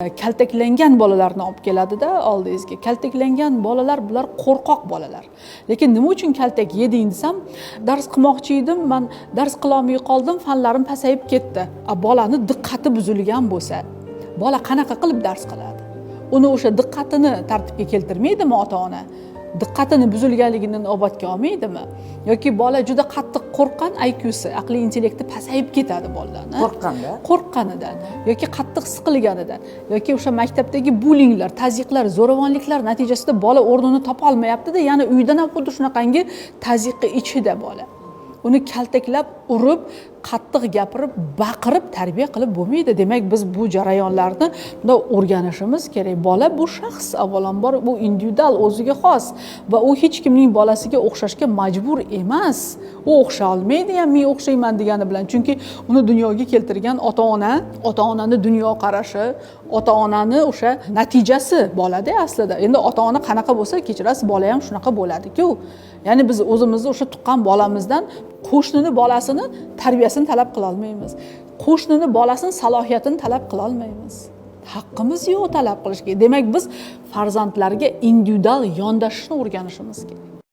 Kaltaklangan bolalarni olib keladida oldingizga. Kaltaklangan bolalar bular qo'rqoq bolalar. Lekin nima uchun kaltak yeding desam, dars qilmoqchi edim, men dars qila olmay qoldim, fanlarim pasayib ketdi. Bolani diqqati buzilgan bo'lsa, bola qanaqa qilib dars qiladi? Uni o'sha diqqatini tartibga keltirmaydimi ota-ona? Diqqatini buzilganligini inobatga olmaydimi? Yoki bola juda qattiq qo'rqqan, IQsi, aqliy intellekti pasayib ketadi bolalarni. Qo'rqqanidan yoki qattiq siqilganidan yoki o'sha maktabdagi bulinglar, tazyiqlar, zo'ravonliklar natijasida bola o'rnini topa olmayapti-da, yana uydan ham xuddi shunaqangi tazyiqqa ichida bola. Uni kaltaklab, urib, qattiq gapirib, baqirib tarbiya qilib bo'lmaydi. Demak, biz bu jarayonlarni bunda o'rganishimiz kerak. Bola bu shaxs, avvalambor bu individual, o'ziga xos va u hech kimning bolasiga o'xshashga majbur emas. U o'xsha olmaydi ham men o'xshayman degani bilan. Chunki uni dunyoga keltirgan ota-ona, ota-onani dunyo qarashi, ota-onani o'sha natijasi bolada aslida. Endi ota-ona qanaqa bo'lsa, kechirasiz, bola ham shunaqa bo'ladi-ku. Ya'ni biz o'zimizni o'sha tuqqan bolamizdan qo'shnini bolasini tarbiyasini talab qila olmaymiz. Qo'shnini bolasini salohiyatini talab qila olmaymiz. Haqqimiz yo'q talab qilishga. Demak, biz farzandlarga individual yondashishni o'rganishimiz kerak.